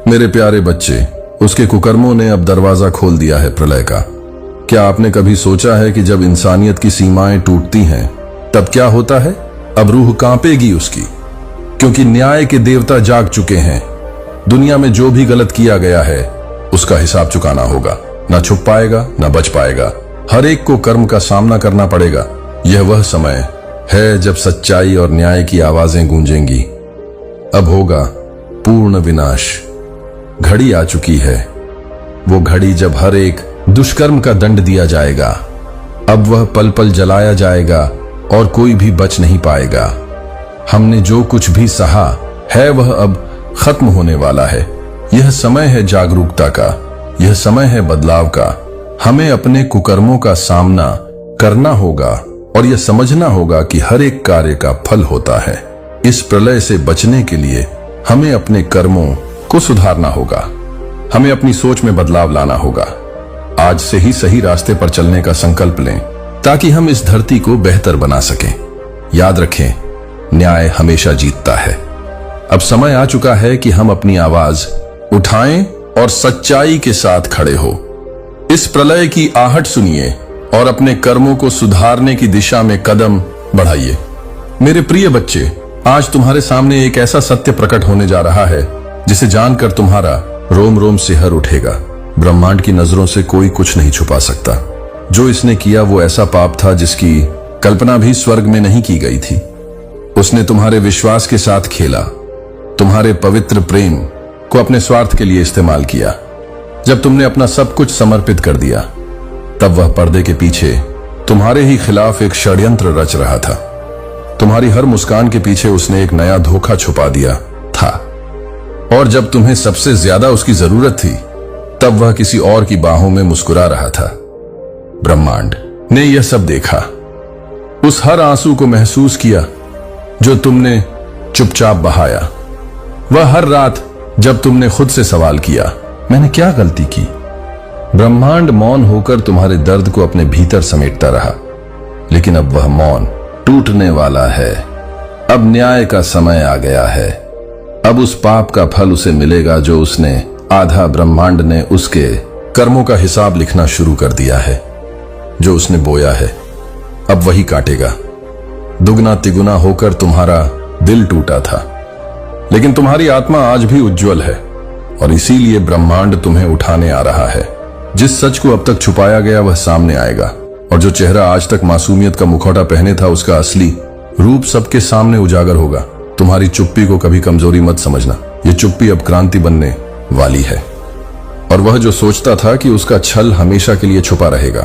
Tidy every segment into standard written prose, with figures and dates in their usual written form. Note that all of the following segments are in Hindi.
मेरे प्यारे बच्चे, उसके कुकर्मों ने अब दरवाजा खोल दिया है प्रलय का। क्या आपने कभी सोचा है कि जब इंसानियत की सीमाएं टूटती हैं तब क्या होता है? अब रूह कांपेगी उसकी, क्योंकि न्याय के देवता जाग चुके हैं। दुनिया में जो भी गलत किया गया है उसका हिसाब चुकाना होगा। ना छुप पाएगा, ना बच पाएगा। हर एक को कर्म का सामना करना पड़ेगा। यह वह समय है जब सच्चाई और न्याय की आवाजें गूंजेंगी। अब होगा पूर्ण विनाश। घड़ी आ चुकी है, वो घड़ी जब हर एक दुष्कर्म का दंड दिया जाएगा। अब वह पल पल जलाया जाएगा और कोई भी बच नहीं पाएगा। हमने जो कुछ भी सहा है वह अब खत्म होने वाला है। यह समय है जागरूकता का, यह समय है बदलाव का। हमें अपने कुकर्मों का सामना करना होगा और यह समझना होगा कि हर एक कार्य का फल होता है। इस प्रलय से बचने के लिए हमें अपने कर्मों को सुधारना होगा। हमें अपनी सोच में बदलाव लाना होगा। आज से ही सही रास्ते पर चलने का संकल्प लें ताकि हम इस धरती को बेहतर बना सकें। याद रखें, न्याय हमेशा जीतता है। अब समय आ चुका है कि हम अपनी आवाज उठाएं और सच्चाई के साथ खड़े हो। इस प्रलय की आहट सुनिए और अपने कर्मों को सुधारने की दिशा में कदम बढ़ाइए। मेरे प्रिय बच्चे, आज तुम्हारे सामने एक ऐसा सत्य प्रकट होने जा रहा है जिसे जानकर तुम्हारा रोम रोम सिहर उठेगा। ब्रह्मांड की नजरों से कोई कुछ नहीं छुपा सकता। जो इसने किया वो ऐसा पाप था जिसकी कल्पना भी स्वर्ग में नहीं की गई थी। उसने तुम्हारे विश्वास के साथ खेला, तुम्हारे पवित्र प्रेम को अपने स्वार्थ के लिए इस्तेमाल किया। जब तुमने अपना सब कुछ समर्पित कर दिया तब वह पर्दे के पीछे तुम्हारे ही खिलाफ एक षड्यंत्र रच रहा था। तुम्हारी हर मुस्कान के पीछे उसने एक नया धोखा छुपा दिया था, और जब तुम्हें सबसे ज्यादा उसकी जरूरत थी तब वह किसी और की बाहों में मुस्कुरा रहा था। ब्रह्मांड ने यह सब देखा, उस हर आंसू को महसूस किया जो तुमने चुपचाप बहाया। वह हर रात जब तुमने खुद से सवाल किया, मैंने क्या गलती की? ब्रह्मांड मौन होकर तुम्हारे दर्द को अपने भीतर समेटता रहा। लेकिन अब वह मौन टूटने वाला है। अब न्याय का समय आ गया है। अब उस पाप का फल उसे मिलेगा जो उसने आधा ब्रह्मांड ने उसके कर्मों का हिसाब लिखना शुरू कर दिया है। जो उसने बोया है अब वही काटेगा। दुगना तिगुना होकर तुम्हारा दिल टूटा था, लेकिन तुम्हारी आत्मा आज भी उज्जवल है और इसीलिए ब्रह्मांड तुम्हें उठाने आ रहा है। जिस सच को अब तक छुपाया गया वह सामने आएगा, और जो चेहरा आज तक मासूमियत का मुखौटा पहने था उसका असली रूप सबके सामने उजागर होगा। तुम्हारी चुप्पी को कभी कमजोरी मत समझना। ये चुप्पी अब क्रांति बनने वाली है। और वह जो सोचता था कि उसका छल हमेशा के लिए छुपा रहेगा,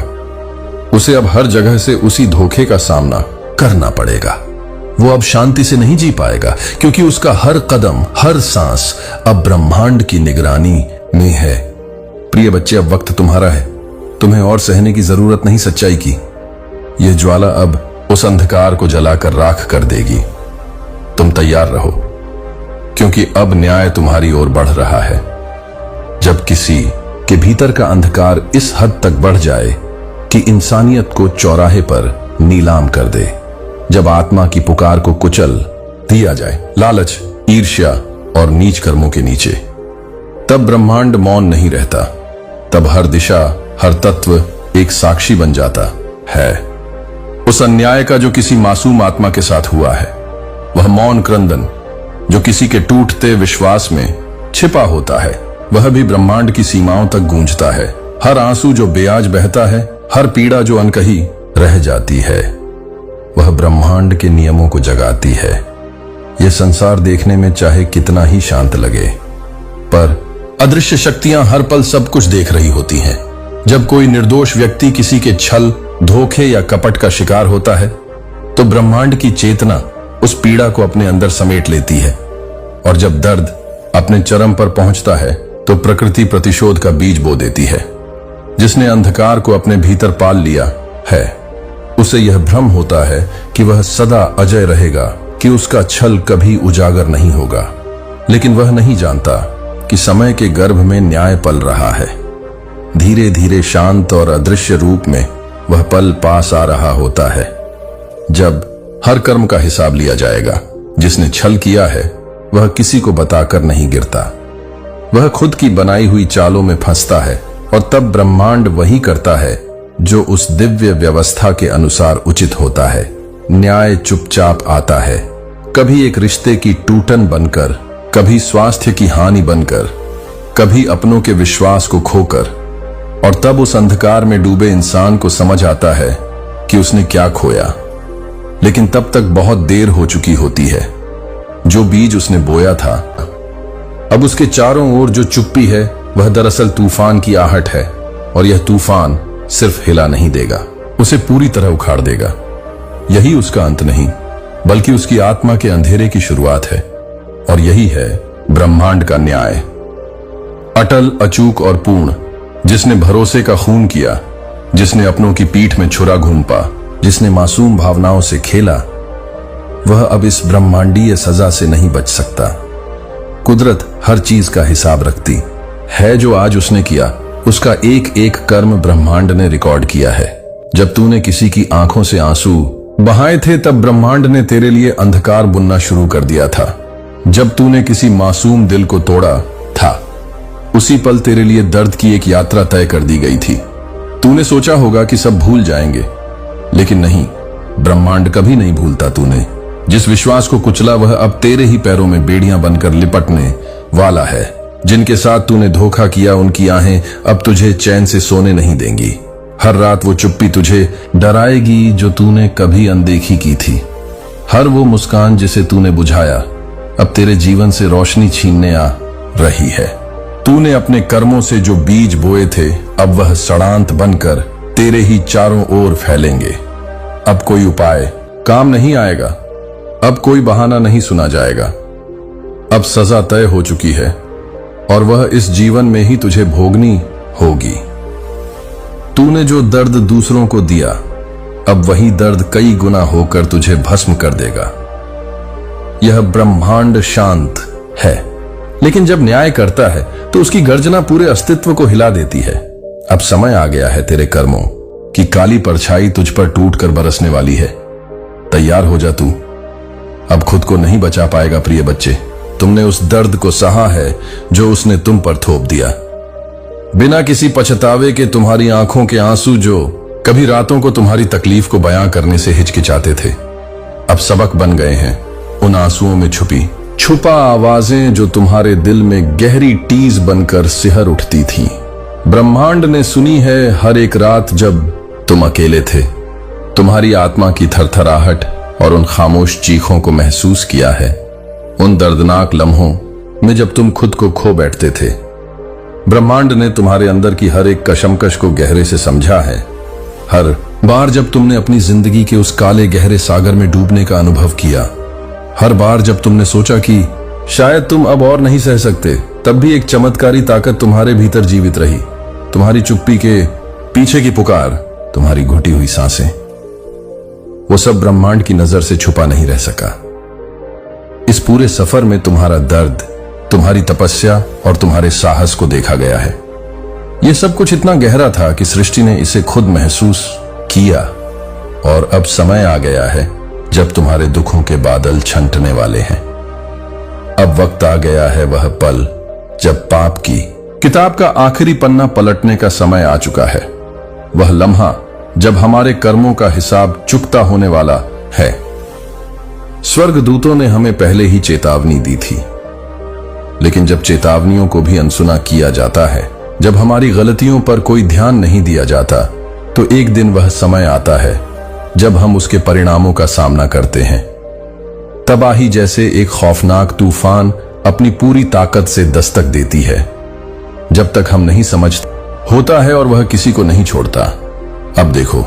उसे अब हर जगह से उसी धोखे का सामना करना पड़ेगा। वो अब शांति से नहीं जी पाएगा, क्योंकि उसका हर कदम, हर सांस अब ब्रह्मांड की निगरानी में है। प्रिय बच्चे, अब वक्त तुम्हारा है। तुम्हें और सहने की जरूरत नहीं सच्चाई की। यह ज्वाला अब उस अंधकार को जलाकर राख कर देगी। तुम तैयार रहो, क्योंकि अब न्याय तुम्हारी ओर बढ़ रहा है। जब किसी के भीतर का अंधकार इस हद तक बढ़ जाए कि इंसानियत को चौराहे पर नीलाम कर दे, जब आत्मा की पुकार को कुचल दिया जाए लालच, ईर्ष्या और नीच कर्मों के नीचे, तब ब्रह्मांड मौन नहीं रहता। तब हर दिशा, हर तत्व एक साक्षी बन जाता है उस अन्याय का जो किसी मासूम आत्मा के साथ हुआ है। वह मौन क्रंदन जो किसी के टूटते विश्वास में छिपा होता है, वह भी ब्रह्मांड की सीमाओं तक गूंजता है। हर आंसू जो बेआज बहता है, हर पीड़ा जो अनकही रह जाती है, वह ब्रह्मांड के नियमों को जगाती है। यह संसार देखने में चाहे कितना ही शांत लगे, पर अदृश्य शक्तियां हर पल सब कुछ देख रही होती हैं। जब कोई निर्दोष व्यक्ति किसी के छल, धोखे या कपट का शिकार होता है, तो ब्रह्मांड की चेतना उस पीड़ा को अपने अंदर समेट लेती है। और जब दर्द अपने चरम पर पहुंचता है तो प्रकृति प्रतिशोध का बीज बो देती है। जिसने अंधकार को अपने भीतर पाल लिया है, उसे यह भ्रम होता है कि वह सदा अजय रहेगा, कि उसका छल कभी उजागर नहीं होगा। लेकिन वह नहीं जानता कि समय के गर्भ में न्याय पल रहा है। धीरे धीरे शांत और अदृश्य रूप में वह पल पास आ रहा होता है, जब हर कर्म का हिसाब लिया जाएगा। जिसने छल किया है वह किसी को बताकर नहीं गिरता। वह खुद की बनाई हुई चालों में फंसता है और तब ब्रह्मांड वही करता है जो उस दिव्य व्यवस्था के अनुसार उचित होता है। न्याय चुपचाप आता है, कभी एक रिश्ते की टूटन बनकर, कभी स्वास्थ्य की हानि बनकर, कभी अपनों के विश्वास को खोकर, और तब उस अंधकार में डूबे इंसान को समझ आता है कि उसने क्या खोया। लेकिन तब तक बहुत देर हो चुकी होती है। जो बीज उसने बोया था, अब उसके चारों ओर जो चुप्पी है वह दरअसल तूफान की आहट है, और यह तूफान सिर्फ हिला नहीं देगा, उसे पूरी तरह उखाड़ देगा। यही उसका अंत नहीं, बल्कि उसकी आत्मा के अंधेरे की शुरुआत है। और यही है ब्रह्मांड का न्याय। अटल, अचूक और पूर्ण, जिसने भरोसे का खून किया, जिसने अपनों की पीठ में छुरा घूंपा, जिसने मासूम भावनाओं से खेला, वह अब इस ब्रह्मांडीय सजा से नहीं बच सकता। कुदरत हर चीज का हिसाब रखती है। जो आज उसने किया, उसका एक एक कर्म ब्रह्मांड ने रिकॉर्ड किया है। जब तूने किसी की आंखों से आंसू बहाए थे, तब ब्रह्मांड ने तेरे लिए अंधकार बुनना शुरू कर दिया था। जब तूने किसी मासूम दिल को तोड़ा था, उसी पल तेरे लिए दर्द की एक यात्रा तय कर दी गई थी। तूने सोचा होगा कि सब भूल जाएंगे, लेकिन नहीं, ब्रह्मांड कभी नहीं भूलता। तूने जिस विश्वास को कुचला, वह अब तेरे ही पैरों में बेड़ियां बनकर लिपटने वाला है। जिनके साथ तूने धोखा किया, उनकी आहें अब तुझे चैन से सोने नहीं देंगी। हर रात वो चुप्पी तुझे डराएगी जो तूने कभी अनदेखी की थी। हर वो मुस्कान जिसे तूने बुझाया, अब तेरे जीवन से रोशनी छीनने आ रही है। तूने अपने कर्मों से जो बीज बोए थे, अब वह सड़ांत बनकर तेरे ही चारों ओर फैलेंगे। अब कोई उपाय काम नहीं आएगा, अब कोई बहाना नहीं सुना जाएगा। अब सजा तय हो चुकी है, और वह इस जीवन में ही तुझे भोगनी होगी। तूने जो दर्द दूसरों को दिया, अब वही दर्द कई गुना होकर तुझे भस्म कर देगा। यह ब्रह्मांड शांत है, लेकिन जब न्याय करता है तो उसकी गर्जना पूरे अस्तित्व को हिला देती है। अब समय आ गया है तेरे कर्मों की काली परछाई तुझ पर टूटकर बरसने वाली है। तैयार हो जा तू, अब खुद को नहीं बचा पाएगा प्रिय बच्चे। तुमने उस दर्द को सहा है जो उसने तुम पर थोप दिया। बिना किसी पछतावे के तुम्हारी आंखों के आंसू जो कभी रातों को तुम्हारी तकलीफ को बयां करने से हिचकिचाते थे, अब सबक बन गए हैं। उन आंसुओं में छुपा आवाजें जो तुम्हारे दिल में गहरी टीज बनकर सिहर उठती थीं। ब्रह्मांड ने सुनी है हर एक रात जब तुम अकेले थे। तुम्हारी आत्मा की थरथराहट और उन खामोश चीखों को महसूस किया है। उन दर्दनाक लम्हों में जब तुम खुद को खो बैठते थे। ब्रह्मांड ने तुम्हारे अंदर की हर एक कशमकश को गहरे से समझा है। हर बार जब तुमने अपनी जिंदगी के उस काले गहरे सागर में डूबने का अनुभव किया, हर बार जब तुमने सोचा कि शायद तुम अब और नहीं सह सकते, तब भी एक चमत्कारी ताकत तुम्हारे भीतर जीवित रही। तुम्हारी चुप्पी के पीछे की पुकार, तुम्हारी घुटी हुई सांसें, वो सब ब्रह्मांड की नजर से छुपा नहीं रह सका। इस पूरे सफर में तुम्हारा दर्द, तुम्हारी तपस्या और तुम्हारे साहस को देखा गया है। यह सब कुछ इतना गहरा था कि सृष्टि ने इसे खुद महसूस किया। और अब समय आ गया है जब तुम्हारे दुखों के बादल छंटने वाले हैं। अब वक्त आ गया है वह पल जब पाप की किताब का आखिरी पन्ना पलटने का समय आ चुका है। वह लम्हा जब हमारे कर्मों का हिसाब चुकता होने वाला है। स्वर्गदूतों ने हमें पहले ही चेतावनी दी थी, लेकिन जब चेतावनियों को भी अनसुना किया जाता है, जब हमारी गलतियों पर कोई ध्यान नहीं दिया जाता, तो एक दिन वह समय आता है जब हम उसके परिणामों का सामना करते हैं। तबाही जैसे एक खौफनाक तूफान अपनी पूरी ताकत से दस्तक देती है। जब तक हम नहीं समझते होता है और वह किसी को नहीं छोड़ता। अब देखो,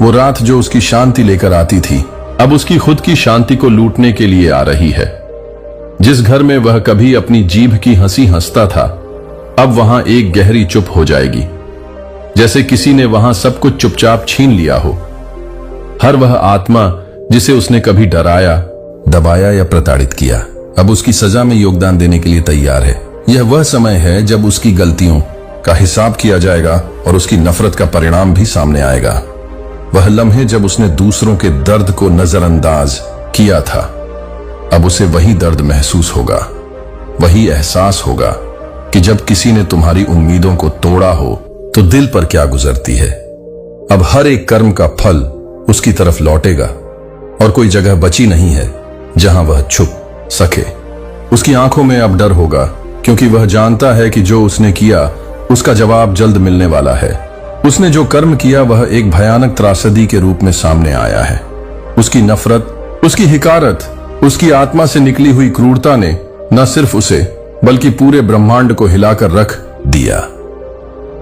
वो रात जो उसकी शांति लेकर आती थी, अब उसकी खुद की शांति को लूटने के लिए आ रही है। जिस घर में वह कभी अपनी जीभ की हंसी हंसता था, अब वहां एक गहरी चुप हो जाएगी, जैसे किसी ने वहां सब कुछ चुपचाप छीन लिया हो। हर वह आत्मा जिसे उसने कभी डराया, दबाया या प्रताड़ित किया, अब उसकी सजा में योगदान देने के लिए तैयार है। यह वह समय है जब उसकी गलतियों का हिसाब किया जाएगा और उसकी नफरत का परिणाम भी सामने आएगा। वह लम्हे जब उसने दूसरों के दर्द को नजरअंदाज किया था, अब उसे वही दर्द महसूस होगा, वही एहसास होगा कि जब किसी ने तुम्हारी उम्मीदों को तोड़ा हो तो दिल पर क्या गुजरती है। अब हर एक कर्म का फल उसकी तरफ लौटेगा और कोई जगह बची नहीं है जहां वह छुप सके। उसकी आंखों में अब डर होगा, क्योंकि वह जानता है कि जो उसने किया उसका जवाब जल्द मिलने वाला है। उसने जो कर्म किया वह एक भयानक त्रासदी के रूप में सामने आया है। उसकी नफरत, उसकी हिकारत, उसकी आत्मा से निकली हुई क्रूरता ने न सिर्फ उसे बल्कि पूरे ब्रह्मांड को हिलाकर रख दिया।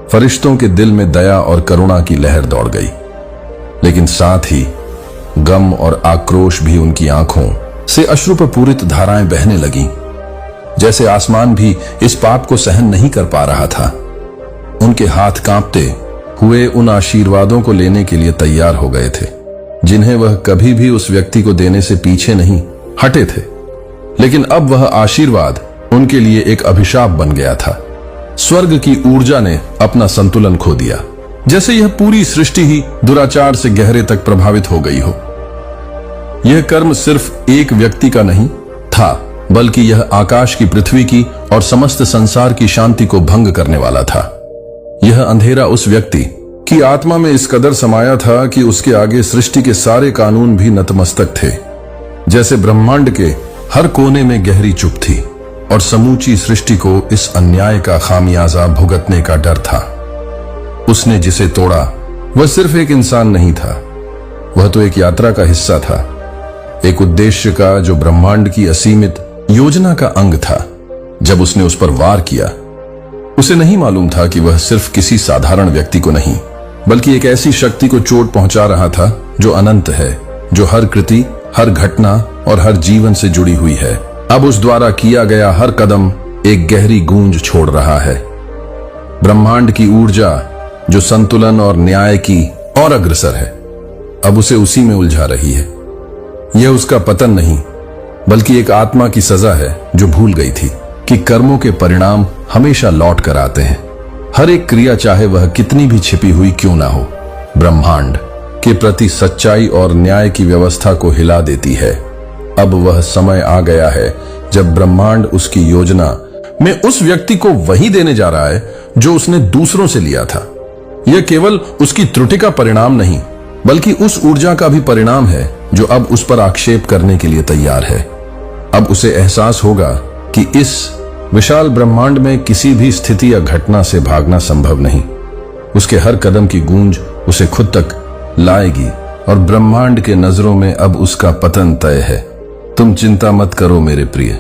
फरिश्तों के दिल में दया और करुणा की लहर दौड़ गई, लेकिन साथ ही गम और आक्रोश भी। उनकी आंखों से अश्रुपूरित धाराएं बहने लगीं, जैसे आसमान भी इस पाप को सहन नहीं कर पा रहा था। उनके हाथ कांपते हुए उन आशीर्वादों को लेने के लिए तैयार हो गए थे जिन्हें वह कभी भी उस व्यक्ति को देने से पीछे नहीं हटे थे। लेकिन अब वह आशीर्वाद उनके लिए एक अभिशाप बन गया था। स्वर्ग की ऊर्जा ने अपना संतुलन खो दिया, जैसे यह पूरी सृष्टि ही दुराचार से गहरे तक प्रभावित हो गई हो। यह कर्म सिर्फ एक व्यक्ति का नहीं था, बल्कि यह आकाश की, पृथ्वी की और समस्त संसार की शांति को भंग करने वाला था। यह अंधेरा उस व्यक्ति की आत्मा में इस कदर समाया था कि उसके आगे सृष्टि के सारे कानून भी नतमस्तक थे। जैसे ब्रह्मांड के हर कोने में गहरी चुप थी और समूची सृष्टि को इस अन्याय का खामियाजा भुगतने का डर था। उसने जिसे तोड़ा वह सिर्फ एक इंसान नहीं था, वह तो एक यात्रा का हिस्सा था, एक उद्देश्य का जो ब्रह्मांड की असीमित योजना का अंग था। जब उसने उस पर वार किया, उसे नहीं मालूम था कि वह सिर्फ किसी साधारण व्यक्ति को नहीं, बल्कि एक ऐसी शक्ति को चोट पहुंचा रहा था जो अनंत है, जो हर कृति, हर घटना और हर जीवन से जुड़ी हुई है। अब उस द्वारा किया गया हर कदम एक गहरी गूंज छोड़ रहा है। ब्रह्मांड की ऊर्जा जो संतुलन और न्याय की और अग्रसर है, अब उसे उसी में उलझा रही है। यह उसका पतन नहीं, बल्कि एक आत्मा की सजा है जो भूल गई थी कि कर्मों के परिणाम हमेशा लौट कर आते हैं। हर एक क्रिया, चाहे वह कितनी भी छिपी हुई क्यों ना हो, ब्रह्मांड के प्रति सच्चाई और न्याय की व्यवस्था को हिला देती है। अब वह समय आ गया है जब ब्रह्मांड उसकी योजना में उस व्यक्ति को वही देने जा रहा है जो उसने दूसरों से लिया था। यह केवल उसकी त्रुटि का परिणाम नहीं, बल्कि उस ऊर्जा का भी परिणाम है जो अब उस पर आक्षेप करने के लिए तैयार है। अब उसे एहसास होगा कि इस विशाल ब्रह्मांड में किसी भी स्थिति या घटना से भागना संभव नहीं। उसके हर कदम की गूंज उसे खुद तक लाएगी और ब्रह्मांड के नजरों में अब उसका पतन तय है। तुम चिंता मत करो मेरे प्रिय,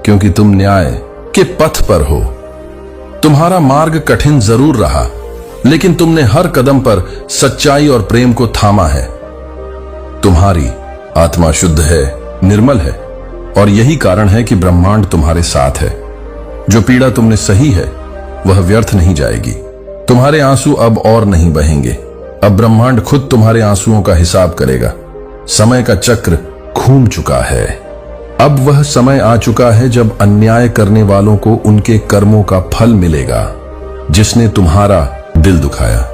क्योंकि तुम न्याय के पथ पर हो। तुम्हारा मार्ग कठिन जरूर रहा, लेकिन तुमने हर कदम पर सच्चाई और प्रेम को थामा है। तुम्हारी आत्मा शुद्ध है, निर्मल है, और यही कारण है कि ब्रह्मांड तुम्हारे साथ है। जो पीड़ा तुमने सही है वह व्यर्थ नहीं जाएगी। तुम्हारे आंसू अब और नहीं बहेंगे। अब ब्रह्मांड खुद तुम्हारे आंसुओं का हिसाब करेगा। समय का चक्र घूम चुका है। अब वह समय आ चुका है जब अन्याय करने वालों को उनके कर्मों का फल मिलेगा। जिसने तुम्हारा दिल दुखाया,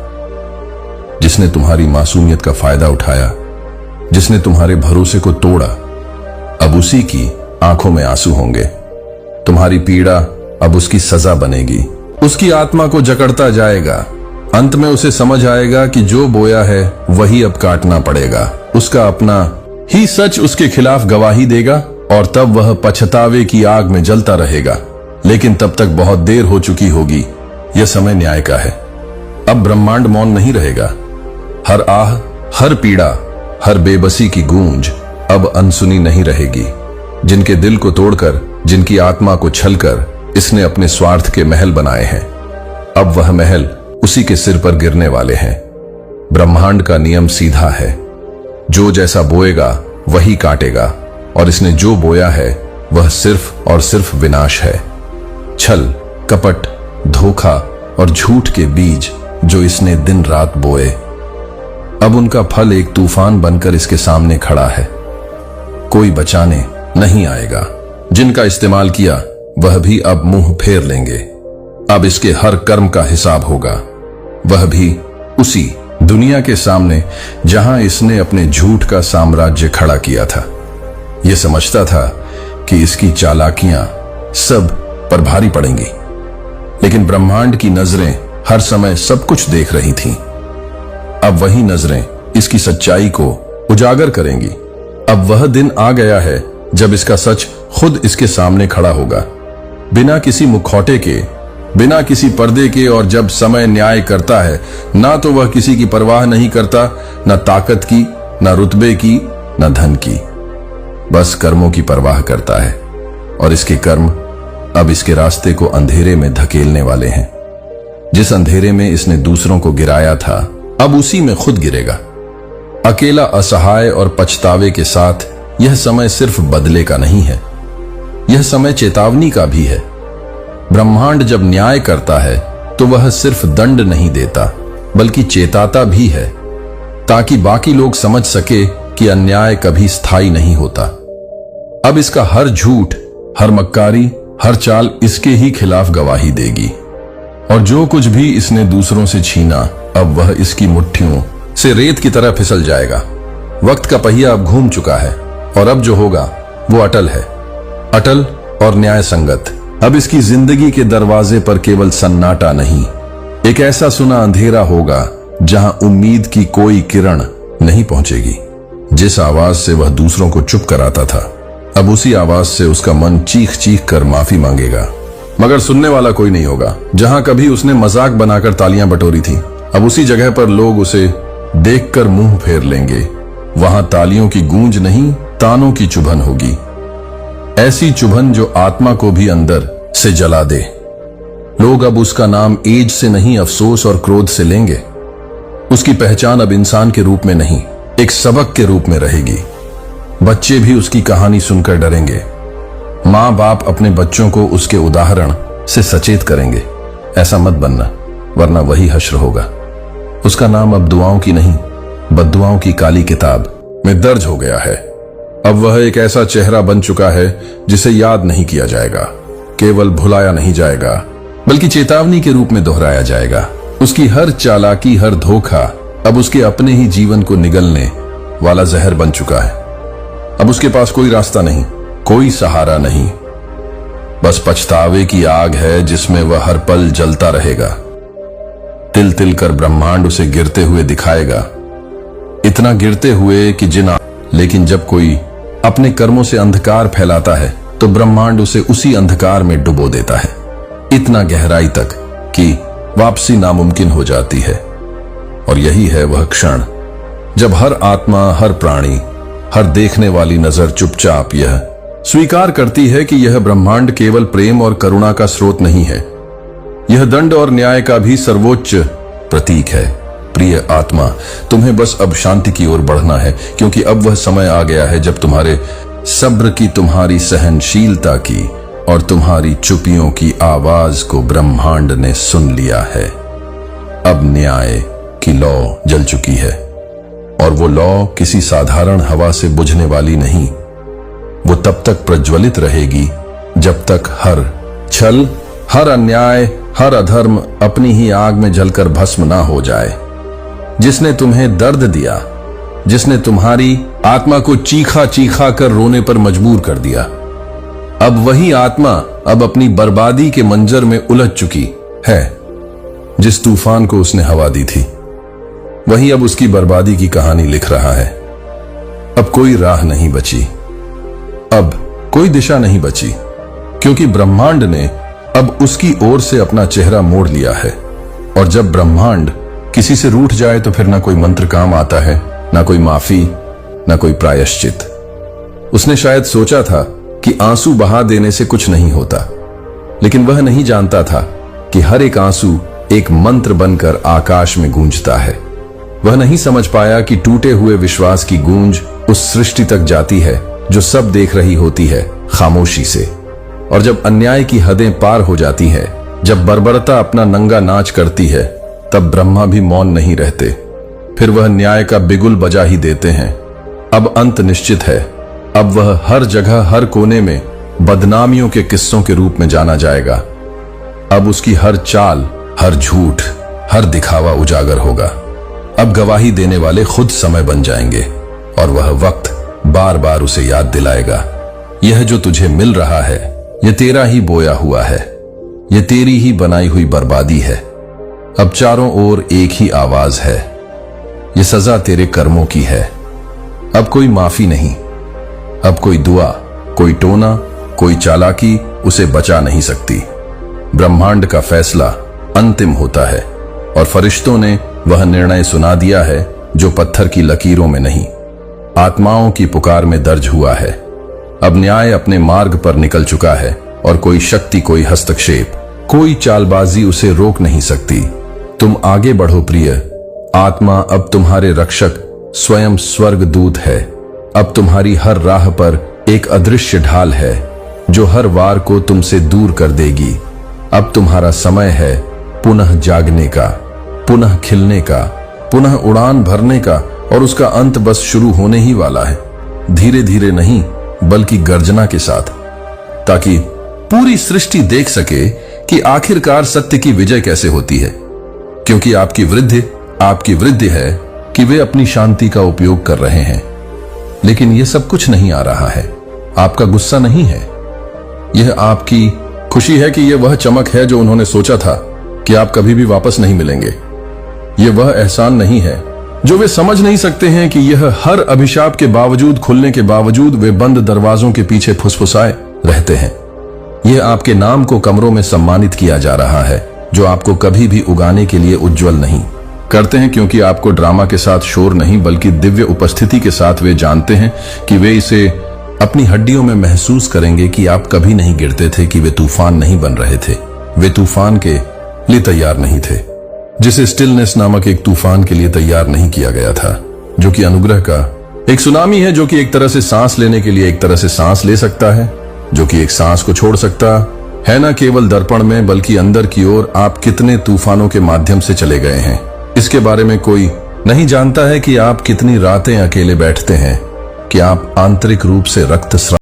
जिसने तुम्हारी मासूमियत का फायदा उठाया, जिसने तुम्हारे भरोसे को तोड़ा, अब उसी की आंखों में आंसू होंगे। तुम्हारी पीड़ा अब उसकी सजा बनेगी। उसकी आत्मा को जकड़ता जाएगा। अंत में उसे समझ आएगा कि जो बोया है वही अब काटना पड़ेगा। उसका अपना ही सच उसके खिलाफ गवाही देगा और तब वह पछतावे की आग में जलता रहेगा। लेकिन तब तक बहुत देर हो चुकी होगी। यह समय न्याय का है। अब ब्रह्मांड मौन नहीं रहेगा। हर आह, हर पीड़ा, हर बेबसी की गूंज अब अनसुनी नहीं रहेगी। जिनके दिल को तोड़कर, जिनकी आत्मा को छलकर इसने अपने स्वार्थ के महल बनाए हैं, अब वह महल उसी के सिर पर गिरने वाले हैं। ब्रह्मांड का नियम सीधा है, जो जैसा बोएगा वही काटेगा, और इसने जो बोया है वह सिर्फ और सिर्फ विनाश है। छल, कपट, धोखा और झूठ के बीज जो इसने दिन रात बोए, अब उनका फल एक तूफान बनकर इसके सामने खड़ा है। कोई बचाने नहीं आएगा। जिनका इस्तेमाल किया वह भी अब मुंह फेर लेंगे। अब इसके हर कर्म का हिसाब होगा, वह भी उसी दुनिया के सामने जहां इसने अपने झूठ का साम्राज्य खड़ा किया था। यह समझता था कि इसकी चालाकियां सब पर भारी पड़ेंगी, लेकिन ब्रह्मांड की नजरें हर समय सब कुछ देख रही थीं। अब वही नजरें इसकी सच्चाई को उजागर करेंगी। अब वह दिन आ गया है जब इसका सच खुद इसके सामने खड़ा होगा, बिना किसी मुखौटे के, बिना किसी पर्दे के। और जब समय न्याय करता है, ना तो वह किसी की परवाह नहीं करता, न ताकत की, न रुतबे की, न धन की, बस कर्मों की परवाह करता है। और इसके कर्म अब इसके रास्ते को अंधेरे में धकेलने वाले हैं। जिस अंधेरे में इसने दूसरों को गिराया था, अब उसी में खुद गिरेगा। अकेला, असहाय और पछतावे के साथ यह समय सिर्फ बदले का नहीं है, यह समय चेतावनी का भी है। ब्रह्मांड जब न्याय करता है तो वह सिर्फ दंड नहीं देता, बल्कि चेताता भी है, ताकि बाकी लोग समझ सके कि अन्याय कभी स्थायी नहीं होता। अब इसका हर झूठ, हर मक्कारी, हर चाल इसके ही खिलाफ गवाही देगी। और जो कुछ भी इसने दूसरों से छीना, अब वह इसकी मुट्ठियों से रेत की तरह फिसल जाएगा। वक्त का पहिया अब घूम चुका है और अब जो होगा वो अटल है, अटल और न्याय संगत। अब इसकी जिंदगी के दरवाजे पर केवल सन्नाटा नहीं, एक ऐसा सुना अंधेरा होगा जहां उम्मीद की कोई किरण नहीं पहुंचेगी। जिस आवाज से वह दूसरों को चुप कराता था, अब उसी आवाज से उसका मन चीख चीख कर माफी मांगेगा, मगर सुनने वाला कोई नहीं होगा। जहां कभी उसने मजाक बनाकर तालियां बटोरी थी, अब उसी जगह पर लोग उसे देखकर मुंह फेर लेंगे। वहां तालियों की गूंज नहीं, तानों की चुभन होगी, ऐसी चुभन जो आत्मा को भी अंदर से जला दे। लोग अब उसका नाम एज से नहीं, अफसोस और क्रोध से लेंगे। उसकी पहचान अब इंसान के रूप में नहीं, एक सबक के रूप में रहेगी। बच्चे भी उसकी कहानी सुनकर डरेंगे। मां बाप अपने बच्चों को उसके उदाहरण से सचेत करेंगे, ऐसा मत बनना, वरना वही हश्र होगा। उसका नाम अब दुआओं की नहीं, बद्दुआओं की काली किताब में दर्ज हो गया है। अब वह एक ऐसा चेहरा बन चुका है जिसे याद नहीं किया जाएगा, केवल भुलाया नहीं जाएगा, बल्कि चेतावनी के रूप में दोहराया जाएगा। उसकी हर चालाकी, हर धोखा अब उसके अपने ही जीवन को निगलने वाला जहर बन चुका है। अब उसके पास कोई रास्ता नहीं, कोई सहारा नहीं, बस पछतावे की आग है जिसमें वह हर पल जलता रहेगा। तिल तिल कर ब्रह्मांड उसे गिरते हुए दिखाएगा, इतना गिरते हुए कि लेकिन जब कोई अपने कर्मों से अंधकार फैलाता है तो ब्रह्मांड उसे उसी अंधकार में डुबो देता है, इतना गहराई तक कि वापसी नामुमकिन हो जाती है। और यही है वह क्षण जब हर आत्मा, हर प्राणी, हर देखने वाली नजर चुपचाप यह स्वीकार करती है कि यह ब्रह्मांड केवल प्रेम और करुणा का स्रोत नहीं है, यह दंड और न्याय का भी सर्वोच्च प्रतीक है। प्रिय आत्मा, तुम्हें बस अब शांति की ओर बढ़ना है, क्योंकि अब वह समय आ गया है जब तुम्हारे सब्र की, तुम्हारी सहनशीलता की और तुम्हारी चुपियों की आवाज को ब्रह्मांड ने सुन लिया है। अब न्याय की लौ जल चुकी है, और वो लौ किसी साधारण हवा से बुझने वाली नहीं। वो तब तक प्रज्वलित रहेगी जब तक हर छल, हर अन्याय, हर अधर्म अपनी ही आग में जलकर भस्म ना हो जाए। जिसने तुम्हें दर्द दिया, जिसने तुम्हारी आत्मा को चीखा चीखा कर रोने पर मजबूर कर दिया, अब वही आत्मा अब अपनी बर्बादी के मंजर में उलझ चुकी है। जिस तूफान को उसने हवा दी थी, वही अब उसकी बर्बादी की कहानी लिख रहा है। अब कोई राह नहीं बची, अब कोई दिशा नहीं बची, क्योंकि ब्रह्मांड ने अब उसकी ओर से अपना चेहरा मोड़ लिया है। और जब ब्रह्मांड किसी से रूठ जाए तो फिर ना कोई मंत्र काम आता है, ना कोई माफी, ना कोई प्रायश्चित। उसने शायद सोचा था कि आंसू बहा देने से कुछ नहीं होता, लेकिन वह नहीं जानता था कि हर एक आंसू एक मंत्र बनकर आकाश में गूंजता है। वह नहीं समझ पाया कि टूटे हुए विश्वास की गूंज उस सृष्टि तक जाती है जो सब देख रही होती है खामोशी से। और जब अन्याय की हदें पार हो जाती है, जब बर्बरता अपना नंगा नाच करती है, तब ब्रह्मा भी मौन नहीं रहते। फिर वह न्याय का बिगुल बजा ही देते हैं। अब अंत निश्चित है। अब वह हर जगह, हर कोने में बदनामियों के किस्सों के रूप में जाना जाएगा। अब उसकी हर चाल, हर झूठ, हर दिखावा उजागर होगा। अब गवाही देने वाले खुद समय बन जाएंगे, और वह वक्त बार बार उसे याद दिलाएगा, यह जो तुझे मिल रहा है, यह तेरा ही बोया हुआ है। ये तेरी ही बनाई हुई बर्बादी है। अब चारों ओर एक ही आवाज है, ये सजा तेरे कर्मों की है। अब कोई माफी नहीं, अब कोई दुआ, कोई टोना, कोई चालाकी उसे बचा नहीं सकती। ब्रह्मांड का फैसला अंतिम होता है और फरिश्तों ने वह निर्णय सुना दिया है जो पत्थर की लकीरों में नहीं, आत्माओं की पुकार में दर्ज हुआ है। अब न्याय अपने मार्ग पर निकल चुका है और कोई शक्ति, कोई हस्तक्षेप, कोई चालबाजी उसे रोक नहीं सकती। तुम आगे बढ़ो प्रिय, आत्मा अब तुम्हारे रक्षक स्वयं स्वर्गदूत है। अब तुम्हारी हर राह पर एक अदृश्य ढाल है जो हर वार को तुमसे दूर कर देगी। अब तुम्हारा समय है पुनः जागने का, पुनः खिलने का, पुनः उड़ान भरने का, और उसका अंत बस शुरू होने ही वाला है। धीरे धीरे नहीं बल्कि गर्जना के साथ, ताकि पूरी सृष्टि देख सके कि आखिरकार सत्य की विजय कैसे होती है। क्योंकि आपकी वृद्धि है कि वे अपनी शांति का उपयोग कर रहे हैं, लेकिन यह सब कुछ नहीं आ रहा है। आपका गुस्सा नहीं है, यह आपकी खुशी है कि यह वह चमक है जो उन्होंने सोचा था कि आप कभी भी वापस नहीं मिलेंगे। यह वह एहसान नहीं है जो वे समझ नहीं सकते हैं कि यह हर अभिशाप के बावजूद, खुलने के बावजूद वे बंद दरवाजों के पीछे फुसफुसाए रहते हैं। यह आपके नाम को कमरों में सम्मानित किया जा रहा है जो आपको कभी भी उगाने के लिए उज्जवल नहीं करते हैं, क्योंकि आपको ड्रामा के साथ शोर नहीं बल्कि दिव्य उपस्थिति के साथ वे जानते हैं कि वे इसे अपनी हड्डियों में महसूस करेंगे कि आप कभी नहीं गिरते थे, कि वे तूफान नहीं बन रहे थे। वे तूफान के लिए तैयार नहीं थे, जिसे स्टिलनेस नामक एक तूफान के लिए तैयार नहीं किया गया था, जो कि अनुग्रह का एक सुनामी है, जो कि एक तरह से सांस लेने के लिए एक तरह से सांस ले सकता है, जो कि एक सांस को छोड़ सकता है, न केवल दर्पण में बल्कि अंदर की ओर आप कितने तूफानों के माध्यम से चले गए हैं। इसके बारे में कोई नहीं जानता है कि आप कितनी रातें अकेले बैठते हैं, कि आप आंतरिक रूप से रक्तस्राव